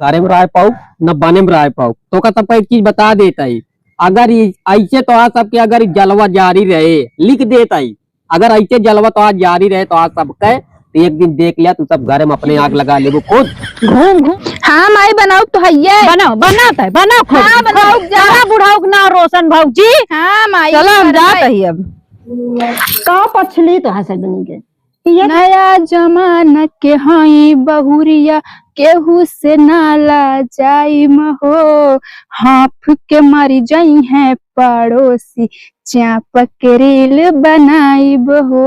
घरे में रह पाऊ न बने में रह पाऊ तो का सबका एक चीज बता देता है। अगर ऐसे तो आज सबके अगर जलवा जारी रहे लिख देता है। अगर ऐसे जलवा तो आज जारी रहे तो आज सबके तो एक दिन देख लिया तू सब घर में अपने आग लगा ले खुद घूम घूम। हाँ माई बनाऊ तो है बनाओ बनाता है बनाओ खुद। हाँ बनाऊ जरा बुढ़ाऊ ना रोशन भाऊ जी। हाँ माई चलो हम जाते ही अब का पछली तो हंस बनी के नया जमाना के हई बहुरिया केहू से नाला जाई हो हाफ के मरी जाई है पड़ोसी चाप के रील बनाई हो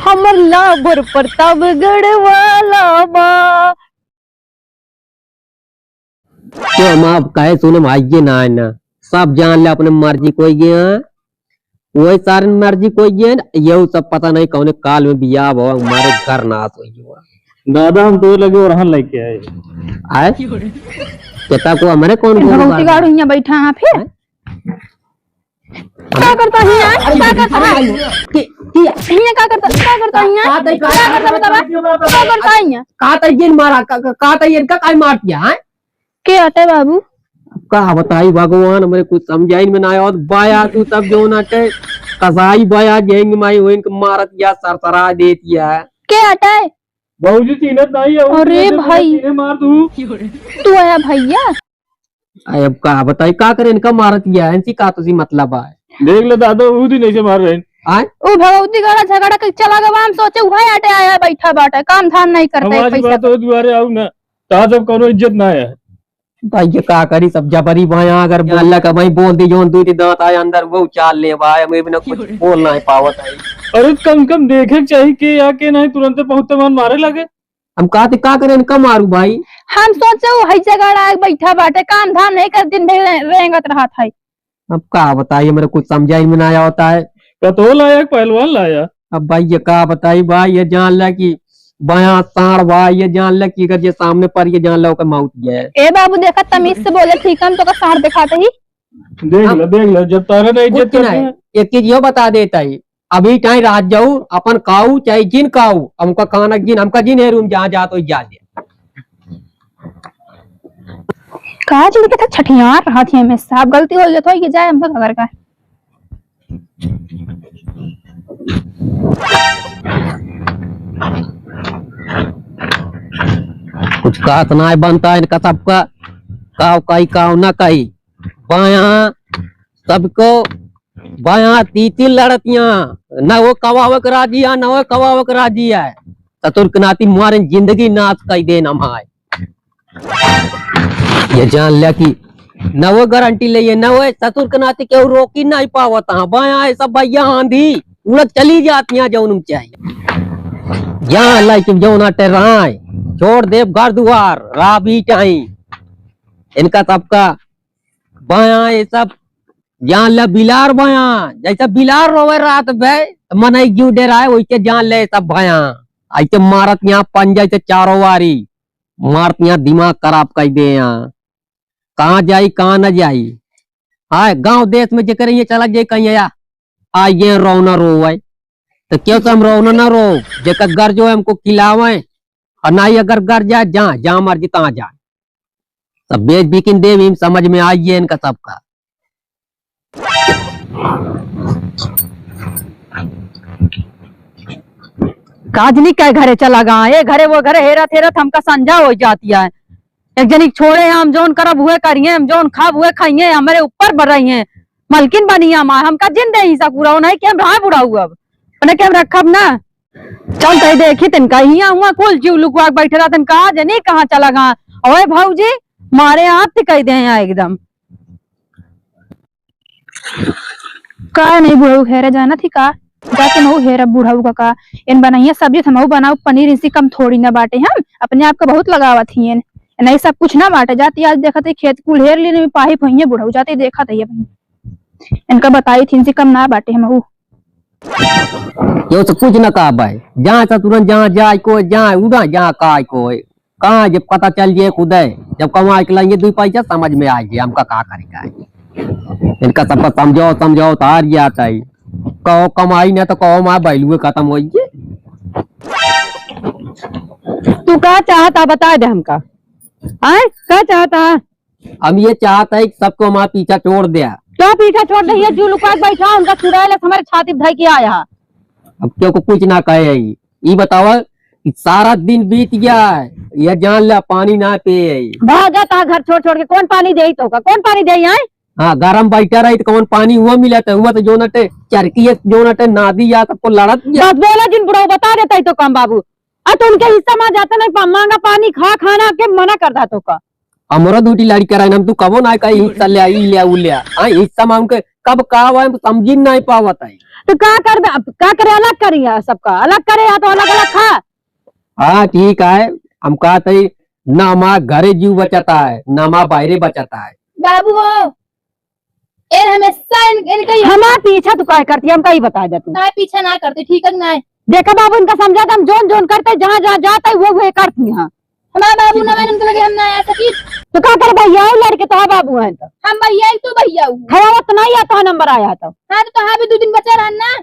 हमर लाबर प्रताप गढ़वाला बा तो हम आप कहे सुने भाई ना है ना सब जान ले अपने मर्जी कोई गया वही सारे मर्जी कोई गया ये सब पता नहीं कौन काल में बिया हो हमारे घर नाश हो दादा हम तो लगे और हम लेके आए आए कहता को हमारे कौन भगवती गाड़ू यहाँ बैठा है फिर क्या करता है यहाँ क्या करता है यहाँ क्या करता है यहाँ क्या करता है यहाँ कहा था ये मारा कहा था इनका काय मार दिया है के हटे बाबू का बताई भगवान हमारे कुछ समझाई में ना आया और बाया तू तब जो ना के कसाई बाया जेंग माई हो इनके मारत या सरसरा देती है के हटे बाबूजी सीनत नहीं है अरे भाई मार तू आया भैया अब का बताई का करे इनका मारत या इनसी का तुसी मतलब है देख ले दादा वो दिन ऐसे मार रहे आए ओ भगवती गाड़ा झगड़ा के चला गया हम सोचे वही हटे आया बैठा बाटा काम धाम नहीं करता है हमारी पैसा बात हो दुआरे आऊ ना ता सब करो इज्जत ना है भाई ये का करी सब जबरी भाया अगर अल्लाह का भाई बोल दी जोन दूती दांत आए अंदर वो चाल ले भाई हमें भी ना कुछ बोलना है पावत है अरे कम कम देखे चाहिए कि या के नहीं तुरंत बहुत मन मारे लगे हम कहते का करे इनका मारू भाई हम सोचे वही झगड़ा बैठा बाटे काम धाम नहीं कर दिन भर रेंगत रहा था अब का बताइए मेरे कुछ समझाई में ना आया होता है कतो लाया पहलवान लाया अब भाई ये का बताई भाई ये जान ला कि बया साड़ भाई ये जान ला कि अगर ये सामने पर ये जान ला का मौत है ए बाबू देखा तमीज से बोले ठीक हम तो का सार दिखाते ही देख ले जब तारा नहीं इज्जत कुछ नहीं एक चीज यो बता देता है अभी चाहे रात जाऊ अपन काऊ चाहे जिन काऊ हमका खाना जिन हमका जिन है रूम जहाँ जा तो जा दे कहा चल के था छठियार रहा थी हमें साहब गलती हो जाता है कि जाए हमका घर का कुछ कात ना बनता है इनका सबका काव कही काव ना कही बाया सबको बाया तीती लड़तियां न वो कवावक राजी है न वो कवावक राजी है चतुर्क नाती मारे जिंदगी नाश कई देना माए ये जान लिया कि न वो गारंटी ले न वो चतुर्क नाती केहू रोकी नहीं पावत बाया है सब भैया आंधी उड़द चली जाती हैं जौन चाहिए यहाँ लाइक जौना टेराए छोड़ देव घर दुआर राबी चाही इनका सबका बाया ये सब जान ले बिलार बाया जैसा बिलार रोवे रात भे मन क्यों डेरा है वैसे जान ले सब भया ऐसे मारत यहाँ पंजा से चारों वारी मारत यहाँ दिमाग खराब कर दे यहाँ कहाँ जाई कहाँ न जाई हाय गांव देश में जेकर ये चला जाए कहीं या आइए रो न रो तो क्यों हम रो न रो जेकर घर जो है हमको खिलावे और ना ही अगर घर जाए जहाँ जहाँ मर्जी तहाँ जाए सब बेच बिकिन देव समझ में आइए इनका सबका काजनी क्या घरे चला गया ये घरे वो घरे हेरत हेरत हमका संजा हो जाती है एक जनी छोड़े हम जोन करब हुए करिए हम जोन खाब हुए खाइए हमारे ऊपर बढ़ रही है मलकिन बनी हमार हमका जिन दे ही पूरा नहीं कि हम रहा बुढ़ा हुआ अब उन्हें क्या रखब ना चल तई देखी तिनका ही हुआ कुल जीव लुकवा बैठे रहा तिनका जनी कहाँ चला गया ओए भाऊजी मारे आप कह दे यहाँ एकदम का नहीं बुढ़ाऊ हेरे जाना थी का जाके महू हेरा बुढ़ाऊ का इन बनाइए सब्जी थमाऊ बनाऊ पनीर इसी कम थोड़ी ना बाटे हम अपने आप को बहुत लगावा थी इन नहीं सब कुछ ना बाटे जाती आज देखा थे खेत कुल हेर लेने में पाही भैया बुढ़ाऊ जाते देखा था ये इनका बताई थी इनसे कम ना बाटे महू यो तो कुछ न कहा भाई जहाँ से तुरंत जहाँ जाए को जहाँ उड़ा जहाँ का को कहाँ जब पता चल जाए खुद है जब कमा के लाएंगे 2 पैसा समझ में आएगी हमका क्या करेगा इनका सबका समझाओ समझाओ तो हार जाता है कहो कमाई ना तो कहो माँ बैलुए खत्म हो तू क्या चाहता बता दे हमका आए क्या चाहता है? हम ये चाहता है कि सबको हमारा पीछा छोड़ दिया। क्या पीछा छोड़ रही है? जो लुका के बैठा उनका चुड़ैल हमारे छाती धई के आया। अब क्यों को कुछ ना कहे ये बताओ कि सारा दिन बीत गया है, ये जान लिया पानी ना पिए। भाग जाता है घर छोड़ छोड़ के। कौन पानी दे तो का? कौन पानी दे? आए हाँ गरम बैठा रही तो कौन पानी हुआ मिला था? हुआ तो जो नटे चरकी है, जो नटे नादी या सबको लड़त गया। बस बोला जिन बुढ़ाऊ बता देता है तो कम बाबू। तो उनके हिस्सा में जाता नहीं, मांगा पानी खा खाना के मना करता तो का। हमारा दूटी लड़ी कराई हम तू कबो ना कहीं हिस्सा ले आई ले उ ले हाँ हिस्सा में उनके कब कहा हुआ समझ नहीं पावत है। तो क्या करे? अलग करिए, सबका अलग करे या तो अलग अलग खा। हाँ ठीक है, हम कहते हैं ना हमारा घरे जीव बचाता है ना हमारा बाहरे बचाता है। बाबू हो ये हमेशा इनका हमारा पीछा तो क्या करती है? हम कहीं बता देते ना पीछे ना करते, ठीक है ना? देखा बाबू इनका समझा हम जोन जोन करते जहाँ जहाँ जाता है वो करती हैं। हमारा बाबू ना मैंने उनके लगे हम ना ऐसा की तो क्या करे भैया लड़के तो बाबू है तो हम भैया ही तो भैया हूँ। खड़ा तो नहीं आता नंबर आया तो। हाँ तो हाँ भी 2 दिन बचा रहना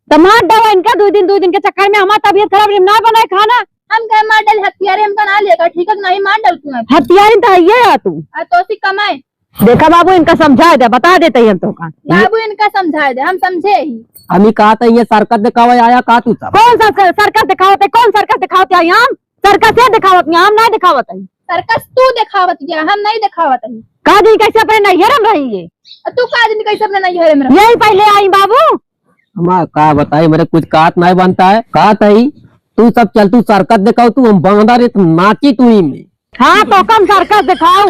तो मार डाला इनका 2 दिन के चक्कर में हमारी तबीयत खराब ना बनाए खाना। हम क्या मार डाल हथियारे हम बना लेगा, ठीक है नहीं मार डाल तू हथियार तो है या तू। तो सी कमाए। देखा बाबू इनका समझा दे, बता देते हम तो का। बाबू इनका समझा दे, हम समझे ही। हम ही कहा था ये सरकत दिखावा आया कहा तू सब। कौन सा सर्कस दिखावत है? कौन सर्कस दिखावत है? हम सर्कस है दिखावत नहीं, हम नहीं दिखावत है। सर्कस तू दिखावत गया, हम नहीं दिखावत है। कहा दिन कैसे अपने नैहर में रहेंगे? तू कहा दिन कैसे अपने नहीं है मेरा? यही पहले आई बाबू। हमारा कहा बताए मेरे कुछ काट नहीं बनता है। कहा था तू सब चल तू सरकत दिखाओ, तू हम बांधा रे तू नाची तू ही में। हाँ तो कम सर्कस दिखाओ।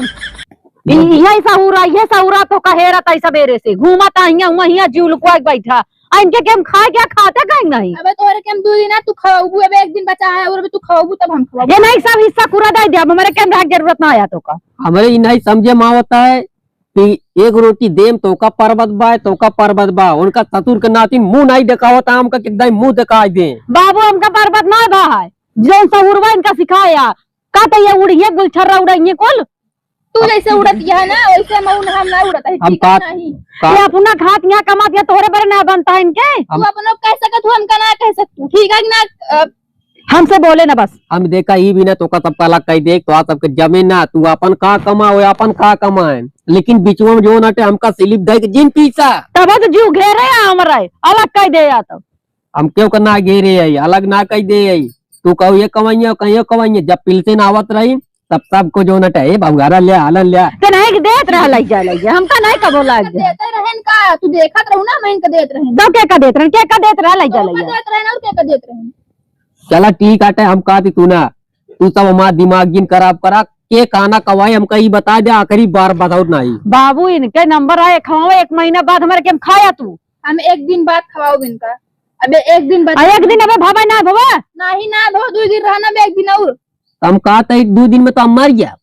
यही सहूरा तो कहेरा तई सवेरे से घूमता हिया जीव लुकवा के बैठा। इनके के हम खाए क्या खाते कहीं नहीं। अबे तोरे के हम 2 दिन तू खाओबू, अबे 1 दिन बचा है और अबे तू खाओबू तब हम खाओबू। ये नहीं सब हिस्सा पूरा दे दिया हमारे के अंदर जरूरत ना आया तो का। हमारे ये नहीं समझे माँ होता है कि एक रोटी देम तो का पर्वत बा उनका ससुर के नाती मुंह नहीं दिखावता, हमका एकदम मुंह दिखाई दे। बाबू हमका पर्वत ना बा है जो सहूरवा इनका सिखाया का तो ये उड़िए गुलछर्रा उड़ाइए कुल। तू जैसे उड़ती है ना वैसे मऊन हम ना उड़ता है, हम ठीक है नहीं? ये अपना खात यहाँ कमा दिया तोरे बड़े ना बनता है इनके। तू अपना कह सकत तू हमका ना कह सकतू, ठीक है ना? हमसे बोले ना बस। हम देखा ही भी ना तो का सबका अलग कही देख तो आ सबके जमीन ना तू अपन का कमाओ अपन का कमाए, लेकिन बीचवा में जो नटे हमका स्लिप दे के जिन पीसा तब तो जीव घेरे हमारा अलग कह दे या तो हम क्यों करना घेरे है अलग ना कही दे। तू कहो ये कमाइए कहीं कमाइए, जब पिलसे आवत रही तब सबको जो नटे बाबूगारा ले हालन ले तो नहीं देत रह लग जा हमका नहीं कबो लग जा देते रहन का तू देखत रहू ना मैं इनका देत रहन। तो क्या का देत रहे क्या का देत रह लग जा देत रहन और क्या का देत रहन। चला ठीक है हम कहा थी तू ना तू सब हमारा दिमाग जिन खराब करा के खाना कवाई हम कहीं बता दे आखिरी बार बताओ नहीं। बाबू इनके नंबर आए खाओ 1 महीना बाद हमारे के खाया तू। हम 1 दिन बाद खवाओ इनका, अबे 1 दिन बाद 1 दिन अबे भावा ना भावा नहीं ना भो 2 दिन रहना बे 1 दिन और। हम कहा था 2 दिन में तो हम मर गया।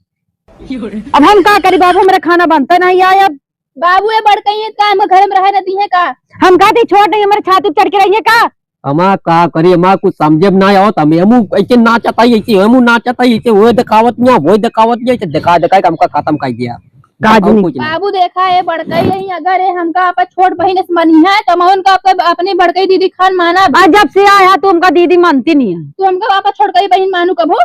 अब हम क्या करी बाबू हमारे खाना बनता नहीं आया। बाबू ये बढ़ गई है का हम घर में रह नहीं है का? हम कहते छोड़ नहीं हमारे छाती चढ़ के रहिए का। हमारा कहा करिए हमारा कुछ समझे ना आओ तो हम ऐसे नाचता ऐसे हम नाचता ऐसे वो दिखावत नहीं दिखा हमका खत्म कर दिया। बाबू देखा है बड़कई यही अगर है हमका आपा छोट बहन से मनी है तो मैं उनका अपनी बड़कई दीदी खान माना। जब से आया तो हमका दीदी मानती नहीं है। तो हमका पापा छोटकई बहन मानू कबो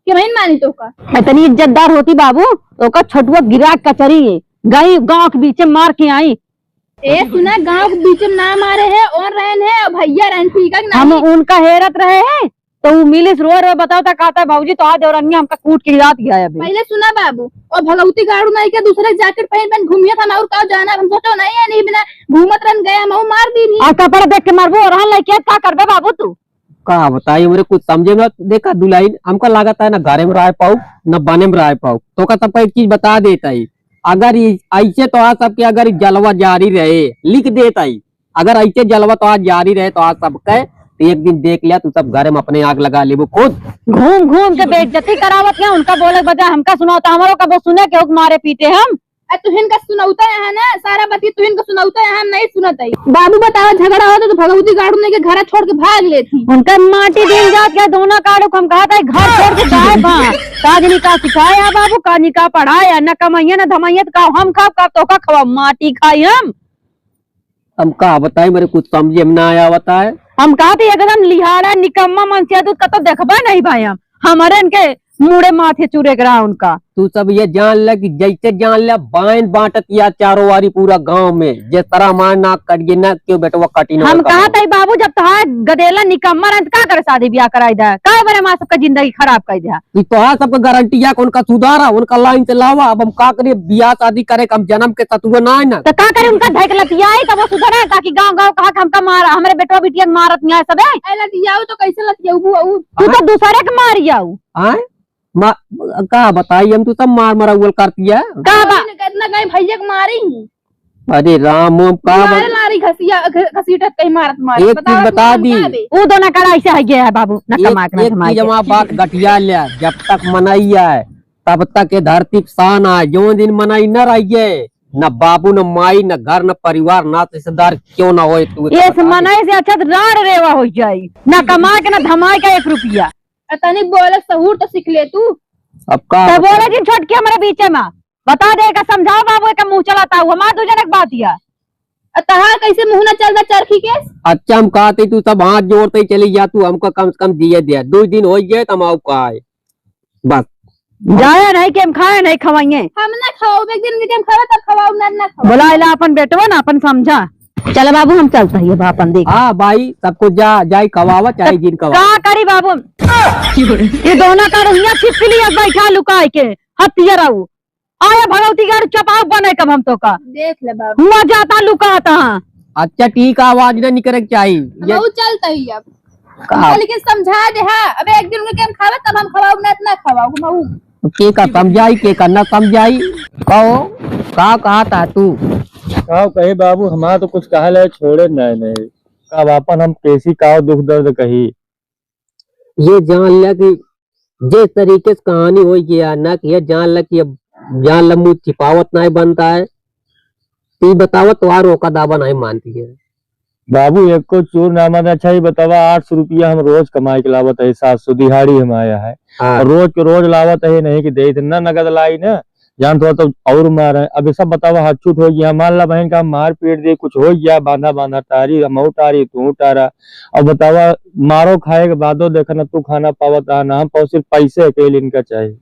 कि बहन मानी तो का इतनी इज्जतदार होती बाबू तो का छोटुआ गिरा कचरी गई गाँव के बीच मार के आई। ए सुना गांव के बीच में ना मारे है और रहन है और भैया रहन, ठीक है ना? हम उनका हेरत रहे हैं तो वो मिलिस रो बताओ था कहता है भाजी तो आज और हमका कूट के गिरा दिया है। पहले सुना बाबू और भगवती गाड़ू नहीं क्या दूसरे जैकेट पहन घूमिया था और का जाना हम सोचो नहीं है नहीं बिना घूमत रन गया मैं मार दी नहीं। कपड़ा देख के मारबो और लेके क्या करबे बाबू तू का बताइए मेरे कुछ समझे ना। देखा दुलाइन हमको लागत है ना घरे में रह पाऊ न बने में रह पाऊ तो का सबका एक चीज बता देता है अगर ऐसे तो आज सबके अगर जलवा जारी रहे लिख देता है अगर ऐसे जलवा तो आज जारी रहे तो आज सबके तो एक दिन देख लिया तू सब घर में अपने आग लगा ले वो खुद घूम घूम के बेइज्जती करावत है उनका बोले बजाय हमका सुनाता हमारो का वो सुने के मारे पीटे हम। तुहिन का सुनाउता है ना सारा बात तुहिन का सुनाउता है हम नहीं सुनत है। बाबू बताओ झगड़ा होता तो भगवती गाड़ू ने के घर छोड़ के भाग लेती उनका माटी दिन जात क्या दोनों काड़ू हम कहा था घर छोड़ के जाए काजनी का सिखाया बाबू काजनी का पढ़ाया न कमाइया न धमाइया का हम खाओ तो का खवा माटी खाई हम का बताए मेरे कुछ समझे में ना आया होता है। हम कहते एकदम लिहाड़ा निकम्मा मनसिया दूध का तो देखबा नहीं भाई हम हमारे इनके मुड़े माथे चूरे करा उनका तू सब ये जान ले कि जैसे जान ले बाइन बांटत या चारों वारी पूरा गांव में जे तरह मार ना कटिए ना क्यों बेटवा कटी ना हम कहा था बाबू जब तहार गदेला निकम्मा रह का करे शादी ब्याह कराई दे का बरे मां सबका जिंदगी खराब कर दिया। तू तो हाँ सबका गारंटी है कि उनका सुधारा उनका लाइन से लावा। अब हम का करिए बियाह शादी करे हम जन्म के तत्व ना है ना तो का करे उनका धैक लतिया है तब वो सुधरे ताकि गांव गांव कहा हमका मार हमारे बेटवा बिटिया मारत नहीं है सब है लतियाऊ तो कैसे लतियाऊ बुआऊ तू तो दूसरे के मारियाऊ आए का बताई हम तू सब मार मराउल करती है का बा कितना कहीं भैया को मारी अरे राम हम का मारे लारी घसिया घसीटत कहीं मारत मार एक चीज बता दी वो दोनों कड़ा ऐसे है गया है बाबू न कमा के न एक कमा चीज हमारा बात गटिया लिया जब तक मनाई है तब तक ये धरती शान है जो दिन मनाई न रहिए न बाबू न माई न घर न परिवार न रिश्तेदार क्यों ना हो तू ये मनाई से अच्छा तो राड़ रेवा हो जाए न कमा के न धमाई का 1 रुपया तनी बोले सहूर तो सीख ले तू अब का तो बोले जी छोट के हमारे बीच में बता दे का समझाओ बाबू का मुंह चलाता हुआ हमारा दूसरे एक बात या तहार कैसे मुंह न चलता चरखी के अच्छा हम कहते तू सब हाथ जोड़ते ही चली जा तू हमको कम से कम दिए दे 2 दिन हो गए तो हम का है बस जाए नहीं कि हम खाए नहीं खवाइए हम ना खाओ एक दिन के हम खावे तब खवाओ ना खाओ बुलाइला अपन बेटवा ना अपन समझा चल बाबू हम चलते हैं बापन देख हाँ भाई सबको जा जाई कवावा चाहे जिन कवा का करी बाबू ये दोनों का रहिया छिपकली बैठा लुकाए के हथिया रहू आया भगवती गाड़ चपाव बने कब हम तो का देख ले बाबू हुआ जाता लुकाता अच्छा ठीक है आवाज न निकले चाहिए बहु चलता ही अब का लेकिन समझा दे हाँ अब एक दिन उनके हम खावे तब हम खवाओ ना खवाओ बहु के का समझाई के का न समझाई कहो का कहा था तू का कही बाबू हमारा तो कुछ कहा ले छोड़े नहीं का वापन हम कैसी का दुख दर्द कही ये जान लिया कि जिस तरीके से कहानी हो गया ना कि ये जान लिया कि अब जान लम्बू छिपावत नहीं बनता है ती बतावत तो आरो का दावा नहीं मानती है बाबू एक को चोर नामा अच्छा ही बतावा 800 रुपया हम रोज कमाई के लावत है 700 दिहाड़ी हम आया है हाँ। और रोज के रोज लावत है नहीं कि दे इतना नगद लाई ना जान थोड़ा तो और मार है अब ये सब बतावा हाथ छूट हो गया मान ला बहन का मार पीट दे कुछ हो गया बांधा बांधा टारी हम टारी तू टारा और बतावा मारो खाए के बादो देखा ना तू खाना पावत ना हम पाओ सिर्फ पैसे अकेले इनका चाहिए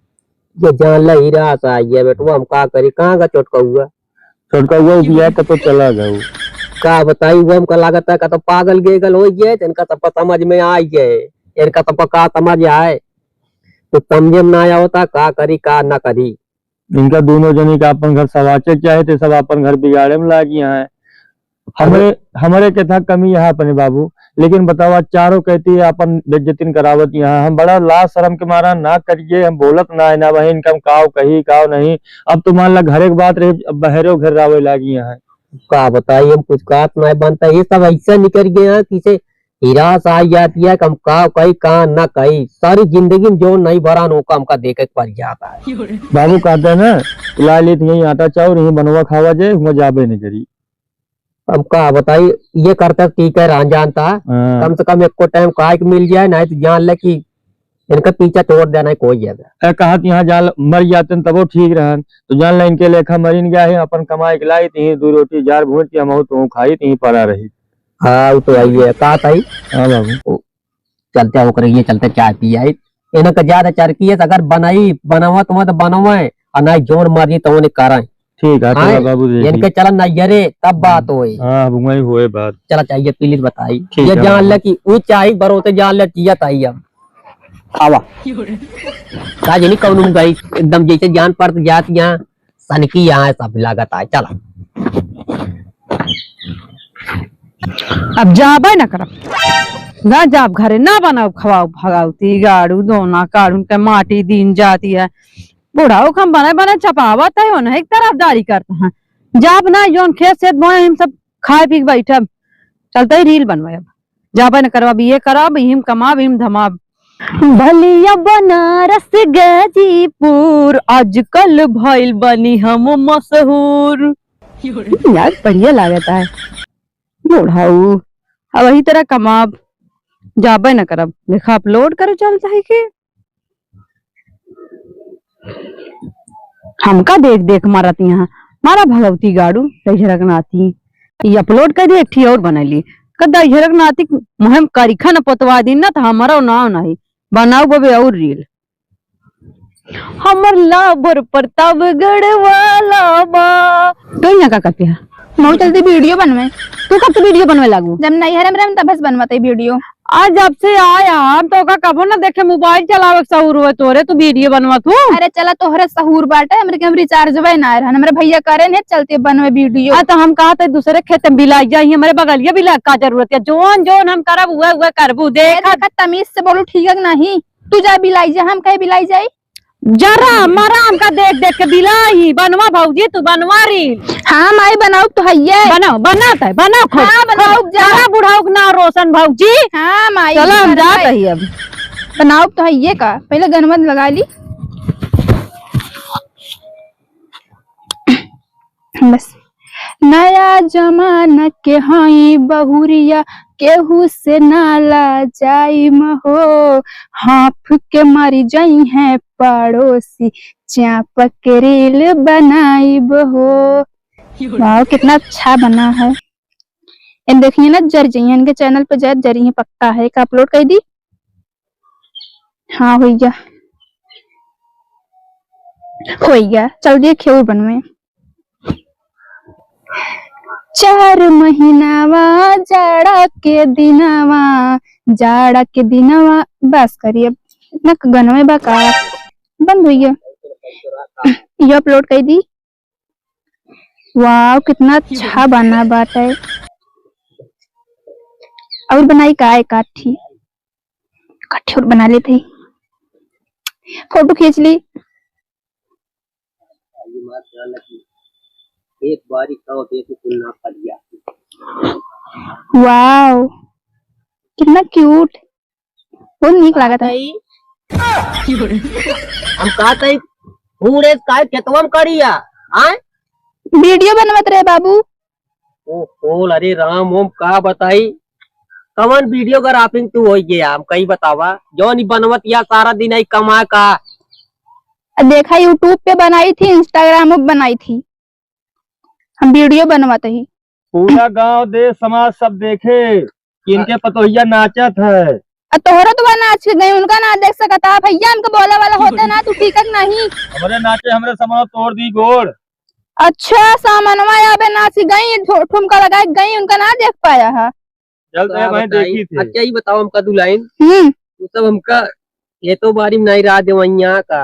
ये जान ला हीरा सा है बेटू हम का करी कहाँ का चोटका हुआ छोटका हुआ दिया तो चला गया का बताई हुआ हमका लागत है का तो पागल गेगल हो गए इनका तो समझ में आ गए इनका तो पक्का समझ आए तो समझे में ना आया होता का करी का ना करी इनका दोनों जनी का अपन घर सवाचे चाहे थे सब अपन घर बिगाड़े में लागी है हमारे के था कमी यहाँ अपने बाबू लेकिन बतावा चारों कहती है अपन बेइज्जती करावत यहाँ हम बड़ा लाज शर्म के मारा ना करिए हम बोलत ना है ना बहन कम काव कही काव नहीं अब तो मान ला घर एक बात रहे बहरे घर रावे लागी यहाँ का बताई हम कुछ काट नहीं बनता ये सब ऐसा निकल गया किसे हिरास आ जाती है कम का कहीं कहा ना कहीं सारी जिंदगी में जो नहीं भरा नौका हमका देखे पड़ जाता है बाबू कहते है ना ला ली यही आटा चाउर यही बनवा खावा जाए हम जाबे नहीं करी हम का बताई ये करता ठीक है रान जानता कम से कम एक को टाइम का मिल जाए नहीं तो जान ले कि इनका पीछा छोड़ देना कोई जगह कहा यहाँ जान मर जाते तब वो ठीक रहन तो जान ला इनके लेखा मरीन गया है अपन कमाई के लाई थी 2 रोटी जार भूज के हम तो खाई थी पड़ा रही हाँ तो आई है कहा था हाँ बाबू चलते होकर ये चलते चाय पी आई इनका ज्यादा चरकी है अगर बनाई बनावा तो मत बनवाए और ना जोर मर्जी तो उन्हें कराए ठीक है हाँ, बाबू इनके चलन ना यरे तब बात होए हाँ वही हुए बात चला चाहिए प्लीज बताई ठीक ये है जान बाबू। ले कि वो चाहिए बरोते जान ले चिया ताई अब आवा काज नहीं कौन गई एकदम जैसे जान पड़ जाती यहाँ सनकी यहाँ सब लागत आए चला अब जाबे न करब ना जाब घरे ना बनाओ खवाओ भगावती गाड़ू दोना काड़ू के माटी दिन जाती है बुढ़ाओ हम बने बने चपावत है उन्हें एक तरफदारी करते हैं जाब ना जोन खेत से बोए हम सब खाए पी के बैठे चलते ही रील बनवाए अब जाबे न करब ये करब हिम कमाब हिम धमाब भलिया बनारस गाजीपुर आजकल भइल बनी हम मशहूर यार बढ़िया लागता है बुढ़ाऊ अब वही तरह कमाब जाबे न करब लिखा अपलोड करे चलता है कि हमका देख देख मारत यहाँ मारा भगवती गाड़ू झरक नाती ये अपलोड कर दे एक ठी और बनैली कदा झरक नाती मुहिम करीखा न पतवा दी ना तो हमारा नाव नहीं बनाऊ बबे और रील हमर लाबर प्रतापगढ़ वाला बा। तो यहाँ का करते हैं? मैं चलती वीडियो बनवे। तू कब से वीडियो बनवे लागू? जब नहीं है हम तब से बनवाते वीडियो। आज जब से आया हम तो का कबो ना देखे मोबाइल चलावे सहूर हुए तोरे तू वीडियो बनवा तू। अरे चला तोहरे सहूर बाटे हमरे के हम रिचार्ज वे ना रहन हमरे भैया करे ने चलते बनवे वीडियो। तो हम कहा थे दूसरे खेत में बिलाई जाइए हमारे बगलिया बिला का जरूरत है जोन जोन हम करब हुए करबू देख। देखा तमीज से बोलू ठीक है कि नहीं? तू जा बिलाई जा हम कहे बिलाई जाई। जरा मराम का देख देख के बिलाई बनवा भौजी तू बनवा री। हाँ माई बनाऊ तो है बनाओ बनाता है बनाओ खुद। हाँ बनाऊ जरा बुढ़ाऊ ना रोशन भौजी। हाँ माई चलो हम जाते ही अब। बनाऊ तो है का पहले गनमत लगा ली बस। नया जमाना के हाई बहुरिया केहू से नाला जाई हो हाफ के मारी जाई है पड़ोसी चाप के रील बनाई हो। वाह कितना अच्छा बना है। इन देखिए ना जर जाइए इनके चैनल पे जाए जरी है पक्का है का अपलोड कर दी। हाँ हो गया चल दिए खेल बनवे। 4 महीनावा जाड़ा के दिनवा बस करिए इतना गनवे बका बंद हुई है। ये अपलोड कर दी। वाह कितना अच्छा बना बात है। और बनाई का है काठी और बना लेते फोटो खींच ली। एक बारी तो तुलना कर दिया। वाव कितना क्यूट बहुत नीक लागत है। हम कहा था पूरे काय खेतवा में करिया आए वीडियो बनवत रहे बाबू। ओ बोल अरे राम ओम का बताई कवन वीडियोग्राफिंग तू हो गया हम कहीं बतावा जो नहीं बनवत या सारा दिन आई कमा का। देखा यूट्यूब पे बनाई थी इंस्टाग्राम पे बनाई थी हम वीडियो बनवाते ही। पूरा गांव देश समाज सब देखे कि इनके पतोहिया नाचत है। तोहरा तो नाच के गई उनका ना देख सकता भैया हमको बोला वाला होता ना तू ठीक नहीं। हमारे नाचे हमरे समाज तोड़ दी गोड़। अच्छा सामनवा यहाँ नाच गई ठुमका लगा गई उनका ना देख पाया है। चलते मैं देखी थी। अच्छा ही बताओ हमका दू लाइन तो सब हमका ये तो बारी में नहीं रहा देवैया का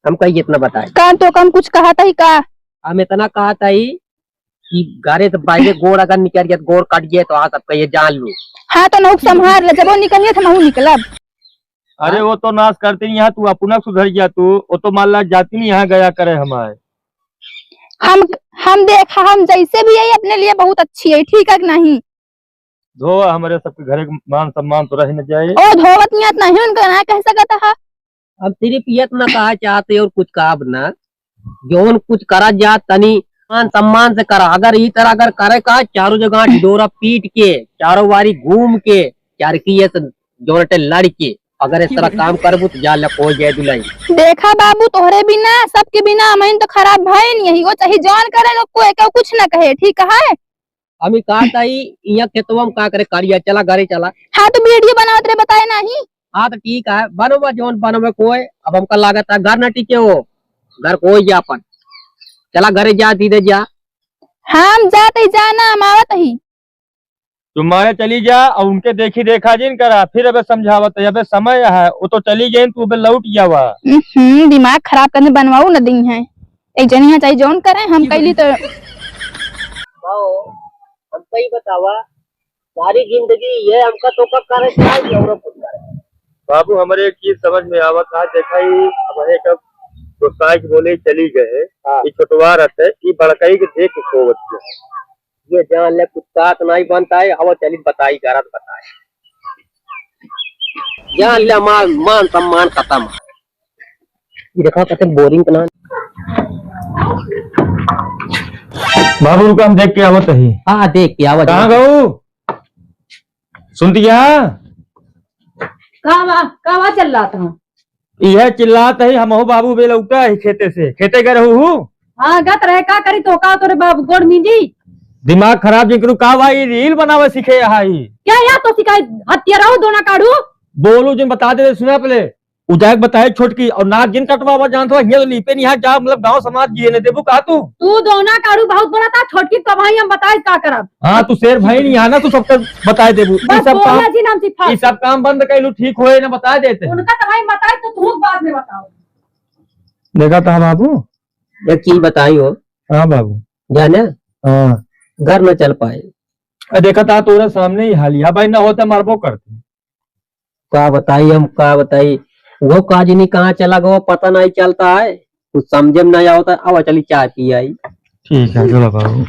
हम कहीं इतना बताए का तो कम कुछ कहा था ही का हम इतना कहा था ही कि गारे से बाहर गोड़ अगर निकल गया तो गोड़ कट गया तो सबका ये जान लो। हाँ तो नौक संभार ले जब वो निकलिए तो मैं निकलब। अरे वो तो नाश करती नहीं यहाँ तू अपना सुधर गया तू वो तो मान ला जाती नहीं यहाँ गया करे हमारे। हम देखा हम जैसे भी है अपने लिए बहुत अच्छी है ठीक है नहीं। धो हमारे सबके घर मान सम्मान तो रह न जाए। ओ धोवत नहीं उनका ना कह सकता है। अब सिर्फ ये ना कहा चाहते और कुछ कहा ना जो कुछ करा जा तनी मान सम्मान से करा अगर इस तरह अगर करे का चारों जगह डोरा पीट के चारों बारी घूम के चार की जोरटे लड़ के अगर इस तरह काम करबू तो जा को जय दुलाई। देखा बाबू तोहरे बिना सबके बिना मैं तो खराब भाई नहीं यही वो चाहे जान करे कोई कुछ ना कहे ठीक है। हमें कहा था यहाँ खेतवा में का करे कारिया चला घरे चला। हाँ तो वीडियो बनावत रहे बताए नहीं। हाँ तो ठीक है बनोबा जोन बनोबा कोई अब हमका लागत है घर न टिके हो घर कोई जा अपन चला घरे जा सीधे जा। हम जाते जाना हम आवत ही तुम्हारे चली जा और उनके देखी देखा जिन करा फिर अब समझावत है अब समय है वो तो चली गई तू अब लौट जावा। दिमाग खराब करने बनवाऊ न दी है एक जनी यहाँ चाहिए जोन करे हम कैली तो हम सही बतावा सारी जिंदगी ये हमका तो करे बाबू हमारे एक चीज समझ में आवत है देखा ही हमारे कब तो बोले चली गए ये छोटवा रहते ये बड़काई के देख सोवत ये जान ले कुत्ता नहीं बनता है हवा चली बताई गरत बताए जान ले मान सम्मान खत्म। ये देखा कहते बोरिंग ना बाबू रुका हम देख के आवत है। हाँ देख के आवत कहाँ गऊ सुनती कहाँ चल रहा था यह चिल्लात है हम बाबू बेलौटा है खेते से खेते गए रहू। हाँ गत रहे का करी तो का तोरे बाबू गोड़ मीजी दिमाग खराब जिकरू का भाई रील बनावे सीखे यहाँ क्या या तो सिखाई हत्या रहो दोना काढ़ू बोलू जिन बता दे सुना पहले उजाक बताए छोटकी और नाक जिन कटवा जान तो ये लीपे नहीं जा मतलब गांव समाज जिए ने देबू का तू दोना कारू बहुत बड़ा था, छोटकी तो भाई हम बताए का करब। हाँ तू शेर भाई नहीं आना तू सबके बताए देबू बस सब काम बोला जी नाम सिफा। ये सब काम बंद कैलू ठीक होए ना बता देते उनका तो भाई बताए तो तू बाद में बताओ। देखा था बाबू। एक चीज बताई हो, हाँ बाबू। जाने हाँ घर न चल पाए। देखा था तोरा सामने ही हालिया भाई ना होता मारबो करते। का बताई हम का बताई, वो काजनी कहाँ चला गया पता नहीं चलता है, कुछ समझे में नहीं आता। अब चली चाय पी आई। ठीक है चलो बाबू।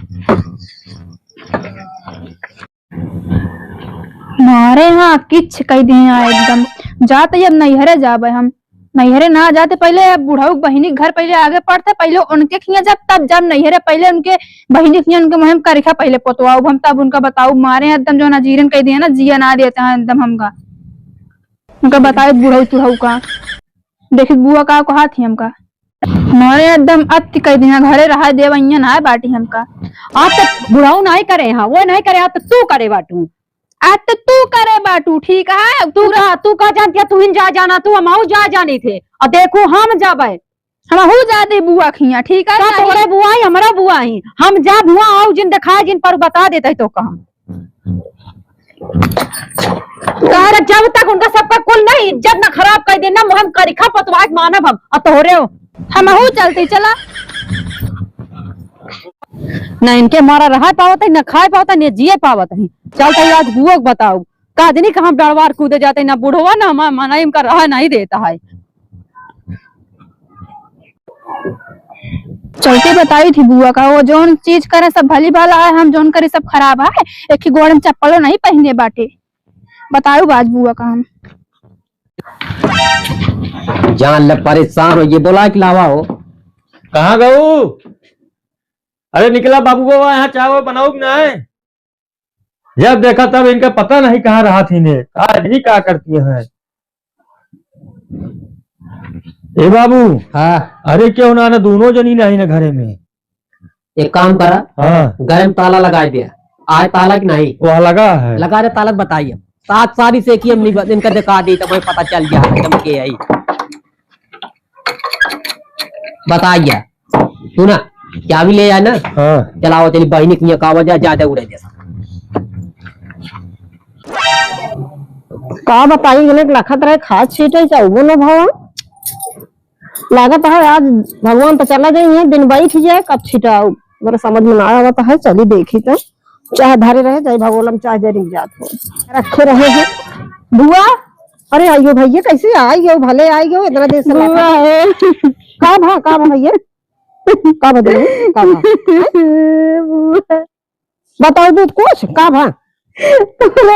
मारे यहाँ किच कह दिए एकदम। जाते अब नैहरे जाबे हम, नैहरे ना जाते पहले बुढ़ाऊ बहिनी घर पहले आगे पड़ते, पहले उनके खिया जब तब जब नैहरे पहले उनके बहिनी खिया उनके मुहिम करिखा पहले पोतवाऊ हम तब उनका बताऊ। मारे एकदम जो नजीरन कह दिए ना जिया ना देते हैं एकदम हमका। उनका बताए बुढ़ाऊ तुढ़ाऊ का देखी बुआ का कहा थी हमका। मारे एकदम अति कह दिया घरे रहा देवैया ना बाटी हमका। आज तक बुढ़ाऊ नहीं करे, हाँ वो नहीं करे, आज तक तू करे बाटू। आज तो तू करे बाटू ठीक है। तू रहा, तू का जानती है, तू ही जा जाना, तू हम जा जानी थे और देखो हम जाबे। हम हो जाते बुआ खिया ठीक है। तोरे बुआ ही हमारा बुआ ही, हम जा बुआ आओ जिन दिखाए जिन पर बता देते तो कहा जब तक उनका सबका कुल नहीं इज्जत न खराब कर देना मुहम करिखा पतवाट मानब हम और तोहरे हो हम हो चलते चला। न इनके मारा रहा पावत है, न खाए पावत है, न जिए पावत है। चलते आज बुआ बताओ कादनी का हम डरवार कूदे जाते ना बुढ़वा ना मना इनका रहा नहीं देता है। चलते बताई थी बुआ का वो जोन चीज करे सब भली भाला है, हम जोन करे सब खराब है। एक ही गोड़ में चप्पलो नहीं पहने बाटे। बताओ बाज बुआ का हम जान लग परेशान हो, ये बोला कि लावा हो। कहाँ गऊ? अरे निकला बाबू को यहाँ चाय बनाओ ना है। जब देखा तब इनका पता नहीं कहाँ रहा थी ने आज ही क्या करती है। ए बाबू। हाँ अरे क्यों ना दोनों जनी नहीं ना घरे में। एक काम करा, हाँ घर में ताला लगा दिया। आज ताला की नहीं वहाँ लगा है। लगा रहे ताला बताइए। सात सारी से की हम इनका दिखा दी तो पता चल गया एकदम के आई। बताइए तू ना क्या भी ले आए ना। हाँ चलाओ तेरी बहनी की का वजह ज्यादा उड़े जैसा का बताई लखत रहे खाद छीटे चाहो न भाव लागत है आज भगवान तो चला गई है दिन बैठ जाए कब छिटाओ मेरे समझ में ना आता है। चली देखी तो चाहे धारे रहे चाहे भगोलम चाहे जरिक जात हो रखे रहे हैं। बुआ अरे आइयो भैया कैसे आई हो भले आई हो इतना देर से का भैया का बदल का बताओ दूध कुछ का भा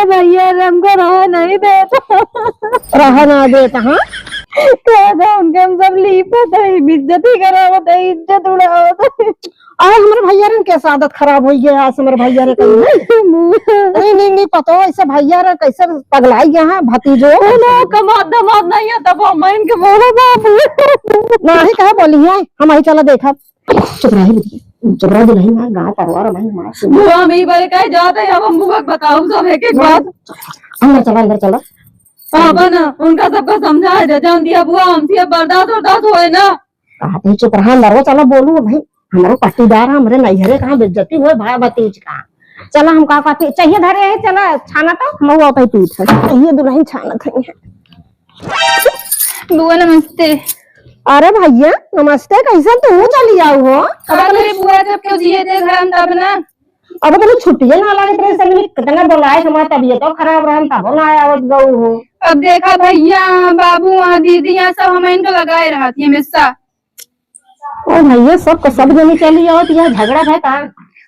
भैया हमको रहा नहीं देता रहा ना देता। हाँ उनके हम सब लीपत है इज्जत ही करावत है इज्जत उड़ावत है। आज हमारे भैया रे कैसे आदत खराब हो गया। आज हमारे भैया रे नहीं पता ऐसा भैया रे कैसे पगलाई गया है भतीजो कमाद नहीं है तब हम इनके बोला बाबू नहीं कहा बोली है हम ही चला देखा चुप रही नहीं मैं गाँव परवार नहीं भाई कहे जाते अब हम बताओ सब एक एक बात अंदर चला ना उनका सबका समझाए दे जान दिया बुआ हमसे बर्दाश्त होए ना कहते चुप रहा अंदर चलो बोलू भाई हमारे पट्टीदार हमारे नैहरे कहाँ बेइज्जती हुए भाई भतीज का। चला हम का कहते चाहिए धरे है चला छाना तो हम वो पीठ ये दुल्हन छाना थे। बुआ नमस्ते। अरे भैया नमस्ते कैसे तू चली आओ हो बुआ जब क्यों जिए थे घर हम तब ना अब तो छुट्टियां ना लगे तेरे से कितना बोलाए हमारा तबीयत तो खराब रहा तब ना आवत गऊ हो। अब देखा भैया बाबू वहाँ दीदी यहाँ सब हम इनको लगाए रहा थी हमेशा। ओ भैया सब सब जनी चली आओ तो यहाँ झगड़ा है का।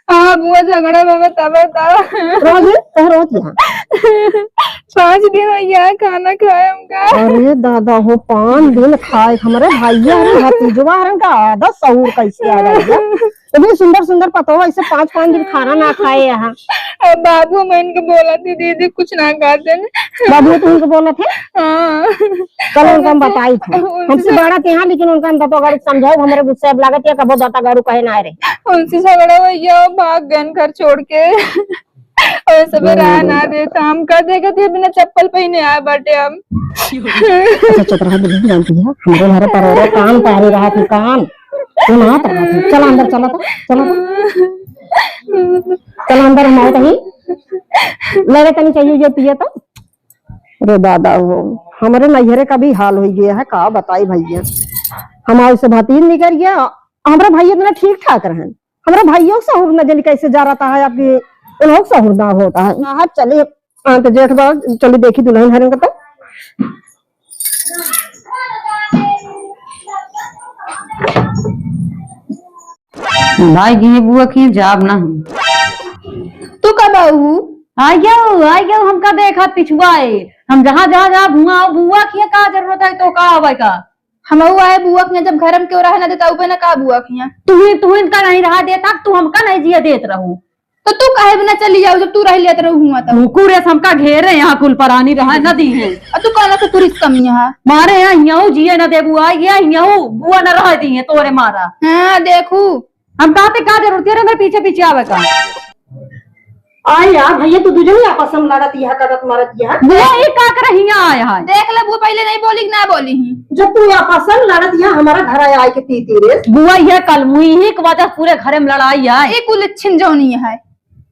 हाँ बुआ झगड़ा बाबा तब रोज 5 दिन भैया खाना खाए हमका। अरे दादा हो 5 दिन खाए हमारे भैया भतीजवा का आदत सहूर कैसे आ रही है। इतनी सुंदर सुंदर पतो ऐसे 5-5 दिन खाना ना खाए यहाँ। बाबू मैं इनको बोला थी दीदी कुछ ना खाते। बाबू तुमको बोला थे हाँ कल उनका हम बताई थे हमसे बड़ा थे यहाँ लेकिन उनका हम तो गाड़ी समझाओ हमारे गुस्से अब लागत है कबो दाता गारू कहे ना रहे उनसे झगड़ा भैया भाग गए घर छोड़ के। और सब रहा ना देता हम कर देगा थे बिना चप्पल पहने आए बाटे हम। अच्छा चुप रहा दुल्हन, जानती है हमरे घर पर कान पारी रहा थी कान तू ना कर रहा थी। चल अंदर, चला तो चला तो चल अंदर, हम आओ कहीं लगे तनी चाहिए जो पिए तो। अरे दादा वो हमारे नैहरे का भी हाल हो गया है, का बताई भैया। हमारे से भतीज निकल गया, हमारा भाई इतना ठीक ठाक रहे, हमारा भाइयों का सहूर न जाने कैसे जा रहा है, आपकी उन सहूर ना होता है। हाँ चलिए तो जेठ बाब चलिए देखी दुल्हन हरे का तो। भाई की बुआ की जाब ना हम तू कब आऊ? आ गयो हमका देखा पिछुआए हम जहाँ जहाँ जहाँ बुआ की का जरूरत है तो का आवे का हम आए बुआ के जब घर में क्यों रहे ना देता ऊपर ना का बुआ के तू इनका नहीं रहा देता, तू हमका नहीं जिया देत रहू। तो तू काहे बिना चली जाओ जब तू रह लिया रहू हुआ तब। कुकुरे हमका घेरे यहाँ कुल परानी रहा नदी है और तू कहना तो टूरिस्ट कम यहाँ मारे यहाँ यहाँ जिये न दे बुआ, ये यहाँ बुआ न रह दी है तोरे मारा। हाँ देखू हम कहते का जरूरत है मेरे पीछे पीछे आवे का। आय यार भैया तू तुझे नहीं आपस में लड़त यह करत मरत यह बुआ ये का कर यहाँ आया है। देख ले बुआ पहले नहीं बोली ना बोली ही जब तू आपस में लड़त यह हमारा घर आए के तीती रे बुआ ये कल मुई ही के वजह पूरे घरे में लड़ाई है। एक कुल छिंजौनी है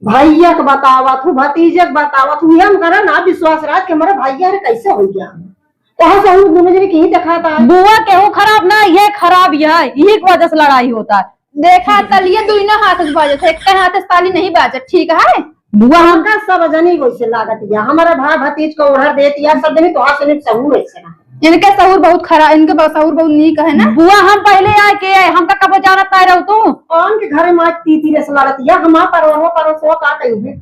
भैया के बतावा तू भतीजे के बतावा तू हम करा ना विश्वास रात के हमारा भैया रे कैसे हो गया वहां से हम दोनों जने कहीं दिखाता है। बुआ केहू खराब ना ये खराब है, यही की वजह से लड़ाई होता है। देखा तलिए दुनो हाथ से बाजत है, एक हाथ से ताली नहीं बाजत, ठीक है बुआ हमका सब जनी वैसे लागत या हमारा भाई भतीज को उड़र देती यार सब जनी तो हाथ से सहूर ऐसे ना इनके सहूर बहुत खराब, इनके सहूर बहुत नीक है ना। बुआ हम पहले आए के हमका कब जाना पाए रहो तू कौन के घर में आज तीती रे लड़त या हम पर सो का कहीं है।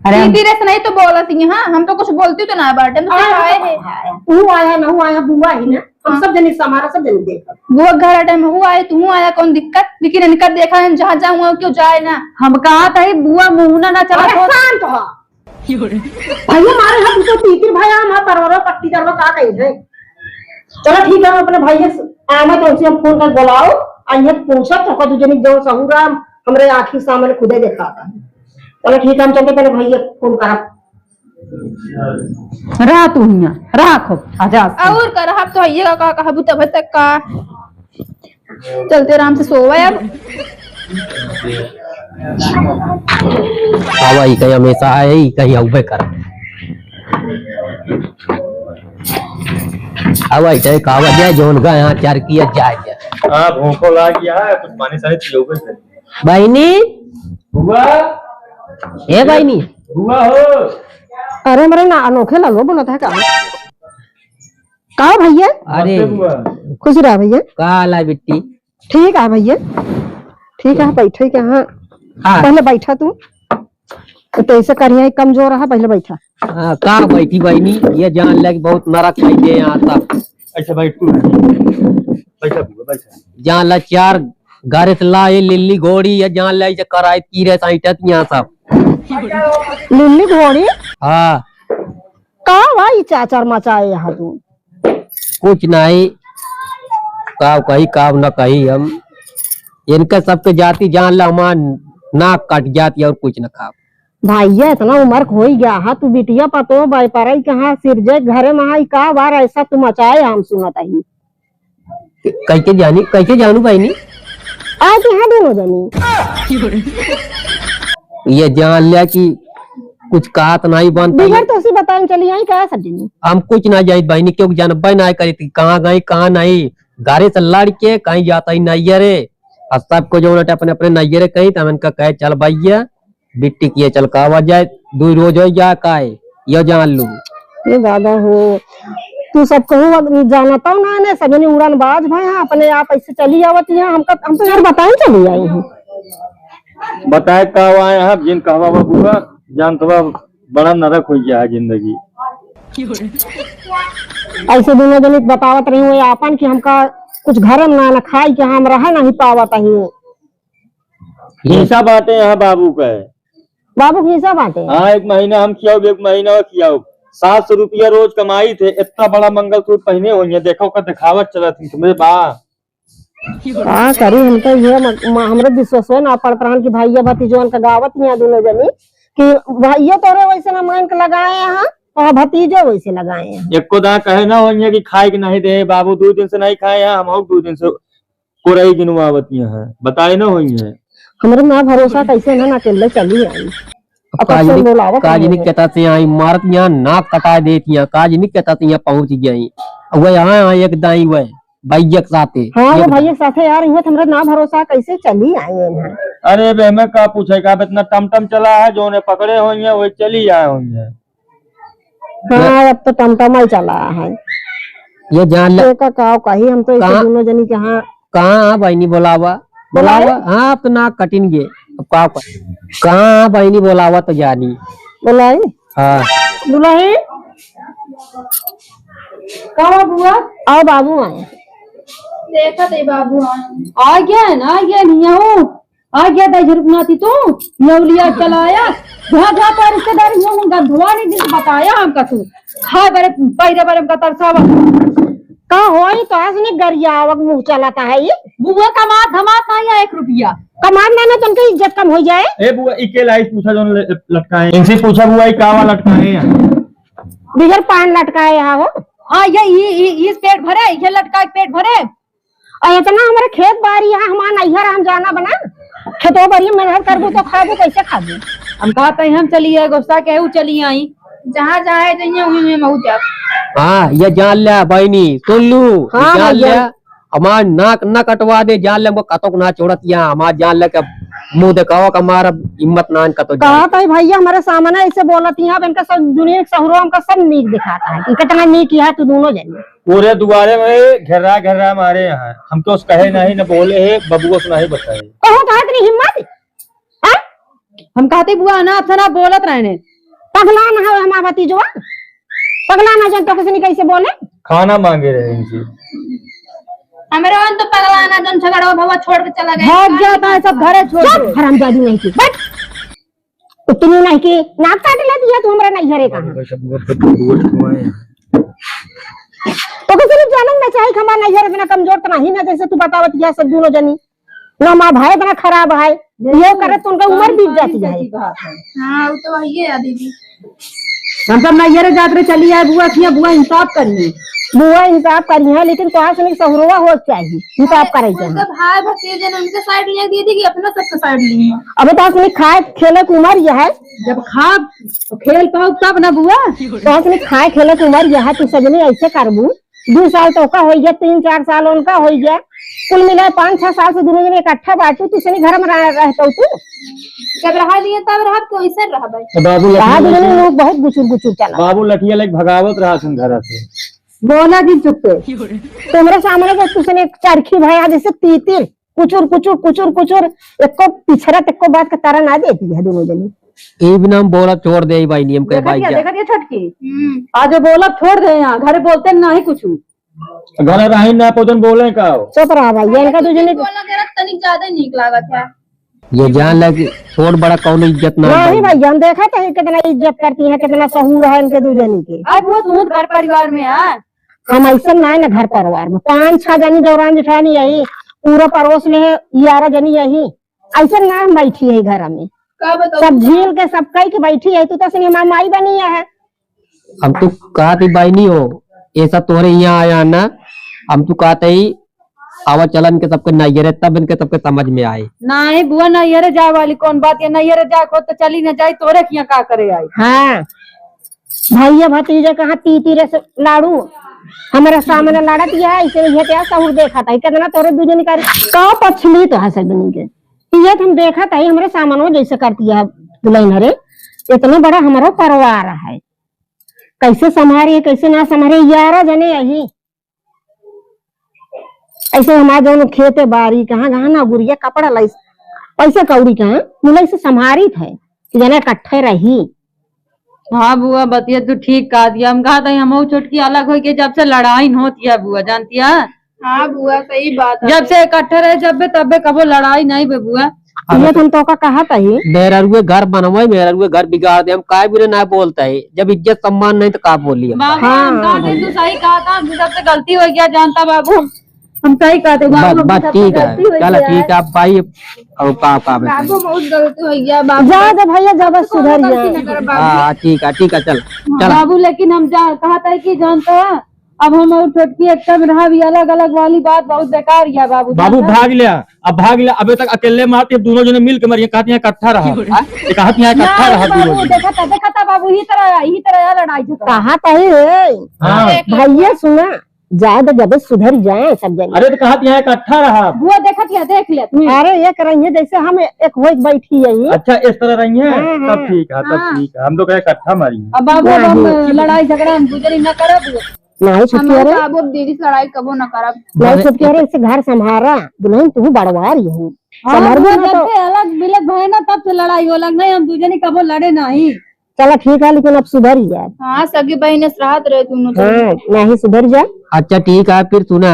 अरे धीरे से नहीं तो बोलती हाँ हम तो कुछ बोलती तो ना बाटे तो आए है तू आया ना आया बुआ ही ना हम सब जनी हमारा सब जनी देखा बुआ घर टाइम वो आए तू आया कौन दिक्कत, लेकिन इनका देखा हम जहाँ जाऊँ क्यों जाए ना। हम कहा था बुआ मुंह ना चला तो शांत हो भैया हमारे हाथ तो तीती भाई हमारा परवरो पट्टी दरवा का कहीं है। चलो ठीक है हम अपने भाई से आना तो उसे हम फोन कर बुलाओ आइए पूछा तो तुझे नहीं जो सहूरा हमरे आँखी सामने खुदे दिखाता है। चलो ठीक है हम चलते पहले भैया फोन करा रहा तू हिया रहा खूब आजाद से। और कर हम तो आइएगा का कहा तब तक का चलते आराम से सोवा अब। आवा ही कहीं हमेशा आए ही कहीं उबे कर आवा ही चाहे कावा जाए जोन का यहाँ चार किया जाए हाँ भूखो ला गया है कुछ पानी सानी पियोगे बहनी बुआ ए बहनी बुआ हो। अरे मेरे ना अनोखे लगो बनता है का भैया। अरे बुआ खुश रहा भैया। का ला बिट्टी ठीक है भैया ठीक है बैठे के हाँ हाँ पहले बैठा तू तो ऐसे करिए कमजोर है पहले बैठा। हाँ, का बैठी बहनी ये जान लग बहुत नरक है ये यहाँ तक अच्छा भाई तू बैठा बुआ बैठा जान ला चार गारे से लाए लिल्ली घोड़ी या जान ला कराए कीरे साइटत यहाँ सब लिल्ली घोड़ी हाँ का भाई चाचर मचाए यहाँ तू कुछ नहीं काव कही काव न कही हम इनका सबके जाति जान ला हमार नाक कट जाती और कुछ न खाओ। भैया इतना उम्र हो ही गया हा तू बिटिया पतो बाई पर कहाँ सिरजे घरे में का बार ऐसा तू मचाए हम सुनत ही कैसे जानू बहनी आज यहाँ दोनों जनी ये जान लिया कि कुछ कहत नहीं बनता बिगड़ तो उसी बताए चली आई क्या सब जनी हम कुछ ना जाए बहनी क्यों जानबे ना करी थी कहाँ गई कहाँ नहीं गारे से लड़ के कहीं जाता ही नैयरे और सबको जो अपने अपने नैयरे कहीं तो इनका कहे चल भैया बिट्टी किए चल कावा जाए दो रोज हो जा काए ये जान लू ये दादा हो तू सब कहूँ जानता हूँ ना सब जनी उड़ान बाज भाई हाँ अपने आप ऐसे चली आवत यहाँ हम तो यार बताए चली आई हूँ बताए कब आए हैं जिन कहवा बुआ जान तो बड़ा नरक हो गया है जिंदगी। ऐसे दोनों जनी बतावत रही हुई आपन की हमका कुछ घर में ना खाई के हम रह नहीं पावत ही हिस्सा बांटे यहाँ बाबू का है बाबू की हिस्सा बांटे हाँ एक महीना हम खियाओ एक महीना वो खियाओ 700 रुपया रोज कमाई थे इतना बड़ा मंगलसूत्र पहने हुए देखो का दिखावट चला थी तुम्हें बा हाँ करी हम तो ये हमारे विश्वास ना पड़ प्राण की भाई भतीजोन का गावत यहाँ दोनों जनी कि भैया तोरे वैसे ना मान के लगाए हैं और भतीजे वैसे लगाए हैं। एक को दा कहे ना होइए कि खाए कि नहीं दे बाबू 2 दिन से नहीं खाए हैं, हम 2 दिन से कोरई गिनवावती है, बताए ना होइए। हमरे ना भरोसा कैसे ना अकेले चली आई। अब कब से बोलावत काज नहीं है। कहता से आई मारत यहाँ नाक कटा देती हैं, काज नहीं कहता से यहाँ पहुंच गई वह यहाँ एक दाई वह भैया के साथे। हाँ वो एक भैया के साथे यार हुए हमरे ना भरोसा कैसे चली आई है। अरे बे मैं का पूछे का इतना टमटम चला है जो ने पकड़े होइए वो चली आए होइए। हाँ अब तो टमटमा ही चला है। ये जान ले का काव कही हम तो ऐसे दोनों जनी के हाँ कहाँ बहनी बोलावा बोलावा। हाँ अब तो नाक कटिन गे अब कहाँ बहनी बोलावा तो जानी। बोलाई हाँ दुल्हन कहा बुआ आओ बाबू आए। देखा दे बाबू आ गया है ना, आ गया नहीं हूँ, आ गया दस रुपया थी तो नवलिया चलाया घा घा पर रिश्तेदार गंधवा नहीं दिन बताया हमका तू खा बड़े पैरे बड़े का तरसावा का होई तो आज ने गरियावक मुंह चलाता है ये। बुआ कमा धमात नहीं है 1 रुपया कमान ना तो उनकी इज्जत कम हो जाए। ए बुआ इके लाइस पूछा जो लटकाए इनसे पूछा बुआ ई कावा लटकाए हैं। बिगर पान लटकाए यहाँ हो हाँ ये इस पेट भरे ये लटका के पेट भरे और इतना हमारे खेत बाड़ी यहाँ हमारा नैहर हम जाना बना खेतों बाड़ी मेहनत करबू तो खाबू कैसे खाबू। हम कहते हैं हम चलिए गुस्सा के चली आई जहाँ जहाँ जाइए वहीं में महू जा। हाँ ये जान लिया बहनी सुन लू हाँ, जान भैया। लिया हमार नाक न कटवा दे जान ले कतोक ना छोड़त यहाँ हमार जान ले के मुंह दिखाओ हमारा हिम्मत नान कतो कहा तो भैया हमारे सामने ऐसे बोलती है इनका सब दुनिया के शहरों का सब नीक दिखाता है कि कितना नीक है तू दोनों जने। पूरे दुआरे में घेरा मारे यहाँ हम तो कहे नहीं न बोले है बबुआ से नहीं बताए। कहो तो इतनी हिम्मत हाँ? हम कहते बुआ ना अब ना बोलत रहने पगला ना है हमारा भतीजवा पगला ना जन तो किसी ने कैसे बोले खाना मांगे रहे इनसे। हमारे वन तो पगलाना जन झगड़ा भवा छोड़ के चला गया। भाग जाता है सब घरे छोड़ के। हरामजादी नहीं की बट इतनी नहीं की नाक काट लेती है तू हमारे नैहरे का तो किसी ने जानन ना चाहिए हमारा नैहर इतना कमजोर तो नहीं ना जैसे तू बतावत है सब दोनों जनी ना माँ भाई इतना खराब है ये करे तो उनका उम्र बीत जाती है। हाँ वो तो वही है दीदी। हम सब नैहरे जाते चली आए बुआ थी बुआ इंसाफ करिए बुआ इंसाफ करी है लेकिन तो से सहरोवा हो चाहिए इंसाफ करे उनका भाई भतीजे ने उनके साइड लिया दीदी की अपना सबके साइड लिए। अबे तो खाए खेले की उम्र यह है जब खा खेल पाओ तब ना बुआ तो खाए खेले की उम्र यह है तू सजनी ऐसे करबू 2 साल तो का हो गया 3-4 साल उनका हो गया कुल मिला 5-6 साल से दोनों जने इकट्ठा बांटू तू सनी घर में रहता तू जब रहा दिए तब रहा तो ऐसे रहा भाई। तो बाबू कहा दोनों लोग बहुत गुचुर चला बाबू लठिया लेके भगावत रहा सन घर से बोला की चुप तुम्हारे सामने जो तुझने चरखी भया जैसे तीतिर कुचुर कुचुर कुचुर कुचुर एक को पिछड़ा तक को बात का तारा ना देती है दोनों जनी। ये भी नाम बोला छोड़ दे भाई नियम के भाई जा देखा छटकी आज बोला छोड़ दे यहाँ घर बोलते नहीं कुछ घर रही ना पोजन बोले का चुप रहा भाई इनका तुझे बोला गया तनिक ज्यादा नीक लागत है। ये जान ले कि छोड़ बड़ा कौन इज्जत ना नहीं भाई हम देखा था कितना इज्जत करती है कितना सहूर है इनके दू जनी के। अब वो तुम घर परिवार में है हम ऐसा ना है ना घर परिवार में 5-6 जनी दौरान जिठानी यही पूरा पड़ोस में है 11 जनी यही ऐसा ना बैठी है घर में का बताओ सब झील के सब कई के बैठी है तू तो सिनी माई बनी है। हम तो कहा थी भाई नहीं हो ऐसा तोरे यहाँ आया ना हम तो कहते ही आवा चलन के सबके नैहरे तब इनके सबके समझ में आए। नहीं बुआ नैहरे जाए वाली कौन बात है नैहरे जाए को तो चली न जाए तोरे किया का करे आई। हाँ भैया भतीजे कहा तीतीरे से लाड़ू हमारे सामने लड़ा दिया है इसे ये क्या सहूर देखा था कितना तोरे दू जनी का पछली तो है सब के ये हम देखा था हमारे सामान जैसे करती है दुल्हन हरे इतना बड़ा हमारा परिवार है कैसे संभारिए कैसे ना संभारिए 11 जने यही ऐसे हमारे दोनों खेते बारी कहाँ ना गुड़िया कपड़ा लाई पैसा कौड़ी कहाँ मिले से संभारित है कि जना इकट्ठे रही। हाँ बुआ बतिया तू ठीक कहा दिया हम कहा था हम छोटकी अलग हो के जब से लड़ाई होती है बुआ जानती है। हाँ बुआ सही बात है। जब से इकट्ठे रहे जब तब कबो लड़ाई नहीं बे बुआ। ये तुम तो का कहा था ही मेरा रुए घर बनवाए मेरा रुए घर बिगाड़ दे हम काय भी ना बोलता है जब इज्जत सम्मान नहीं तो का बोलिए। बाबू हम कहते तू सही कहा था हमसे सबसे गलती हो गया जानता बाबू हम सही कहते बाबू, बस हमसे ठीक है, गलती हुई चलो है। ठीक है, अब भाई अब का बाबू बहुत गलती हुई है बाबू। जा दे भैया, जा बस सुधर गलती जा। न कर बाबू। हाँ ठीक है, ठीक है, चल चल। बाबू लेकिन हम कहा था कि जानते हैं अब हम और छोटकी एक में रहा भी अलग अलग वाली बात बहुत बेकार है बाबू। बाबू भाग लिया, अब भाग लिया, अबे तक अकेले मारती, अब दोनों जने मिल के मारिए, कहती है इकट्ठा रहा, ये कहती है इकट्ठा रहा दोनों बाबू जने। देखा था बाबू, ही तरह लड़ाई झगड़ा। कहा तही है हाँ। भैया, सुना जा दे, जब सुधर जाए सब जने। अरे तो कहती है इकट्ठा रहा। बुआ देख लिया अरे ये करेंगे जैसे हम एक हो बैठी है। अच्छा इस तरह रही है, हाँ, तब ठीक है, तब हाँ। ठीक है, हम तो कहे इकट्ठा मारी। अब बाबू अब हम लड़ाई झगड़ा हम गुजरी न करब। नहीं छुटकी, अरे बाबू दीदी से लड़ाई कबो न करब। नहीं छुटकी, अरे इसे घर संभारा दुल्हन, तू बड़वा रही हूँ, हाँ, संभर बुआ भी ना जब तो। से अलग बिलग भय ना तब से लड़ाई हो लग नहीं, हम दूजनी कबो लड़े नहीं। चलो ठीक है, लेकिन अब सुधर ही जाए। हाँ सगी बहन राहत रहे तुम हाँ नहीं सुधर जाए। अच्छा ठीक है, फिर सुना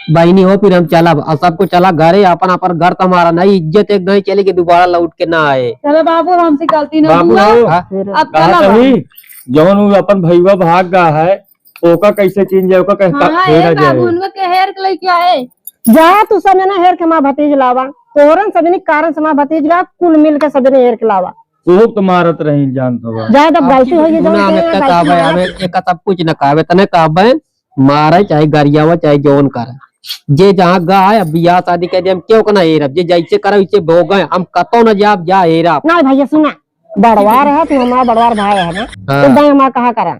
बहनी हो, फिर हम चला और सबको चला घरे, अपन अपन घर तुम्हारा नहीं, इज्जत एक नहीं चलेगी, दोबारा लौट के ना आए। चलो बाबू हमसे गलती न बाबू हुआ। हो, हाँ? अब कहा चला तभी जवन वो अपन भैया भाग गया है, ओका कैसे चीन जाए, ओका कैसे हाँ फेरा ए बाबू जाए। उनको के हेर के लेके आए। जा तू सब ना हेर के माँ भतीज लावा, तोरन सबने कारण से माँ भतीज ला, कुल मिल के सबने हेर के लावा। वो तो मारत रही जान तो बा। जा तब गलती हो सुना हमें का कहबे, हमें एक सब कुछ न कहबे, तने कहबे मारे चाहे गरियावा चाहे जौन करे, जे जहाँ गा है, अब बियाह शादी कर दे, हम क्यों कना हेरब, जे जैसे करे वैसे भोग गए, हम कतो न जाब जा हेरब। नहीं भैया सुना, बड़वार है तू, हमारा बड़वार भाई है ना, हाँ। तो हमारा कहा करा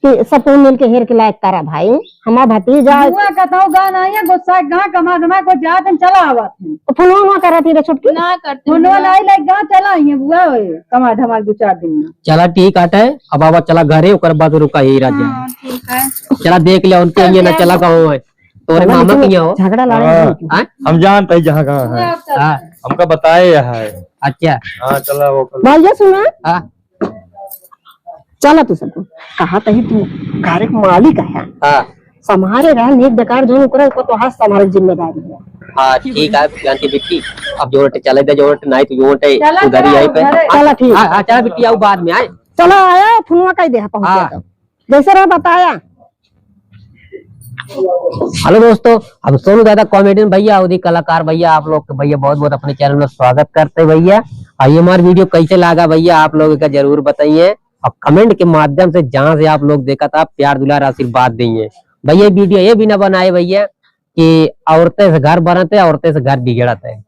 कि सब मिल के हेर के लायक करा भाई, हमारा भतीजा बुआ कहता गा नहीं है, गुस्सा गा कमा दमा को जात हम चला आवत फुलवा करा थी रे छुटकी। ना करते हुनवा लाई लाइक गा चला आई है बुआ ओए कमा धमा 2-4 दिन में। चला ठीक आटे, अब बाबा चला घरे, ओकर बाद रुका हेरा जाए। हाँ ठीक है। चला देख ले उनके ये ना चला गाँव है, तोरे मामा किया हो। झगड़ा लड़ाई हाँ। नहीं की। हाँ? हम जानते हैं जहाँ कहाँ है, हाँ, हमका बताए है। अच्छा हाँ चला वो कल। भैया सुना, हाँ चला तू सबको कहा तही, तू घर के मालिक है, हाँ संभारे रहा नेक बेकार जो करे को तो हाथ संभाले जिम्मेदारी है। हाँ ठीक है जानती बिट्टी, अब जो चले दे, जो नहीं तो जो चला, उधर ही आई पे। चला, चला ठीक, हाँ हाँ चला बिट्टी, आओ बाद में आए। चलो आया फुनवा कह दे पहुंच हाँ। तो जैसे रहा बताया। हेलो दोस्तों, अब सोनू दादा कॉमेडियन भैया, उदी कलाकार भैया, आप लोग भैया बहुत बहुत अपने चैनल में स्वागत करते हैं भैया। और ये हमारा वीडियो कैसे लगा भैया, आप लोगों का जरूर बताइए, और कमेंट के माध्यम से जहां से आप लोग देखा था प्यार दुलार आशीर्वाद देंगे भैया। वीडियो ये भी ना बनाए भैया कि औरतें से घर बनते, औरतें से घर बिगड़ते है।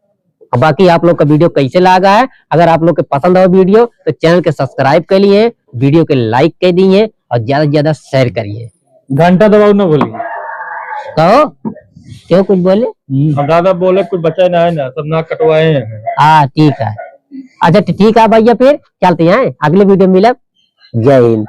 बाकी आप लोग का वीडियो कैसे लगा है, अगर आप लोग के पसंद हो वीडियो तो चैनल के सब्सक्राइब कर लिए, वीडियो के लाइक कर दिए और ज्यादा से ज्यादा शेयर करिए। घंटा दबाओ ना बोली, कहो क्यों कुछ बोले? हम दादा बोले कुछ बचा ना है ना, सब ना कटवाए हैं। हाँ ठीक है, अच्छा ठीक है भैया, फिर चलते हैं, अगले वीडियो में मिलब। जय हिंद।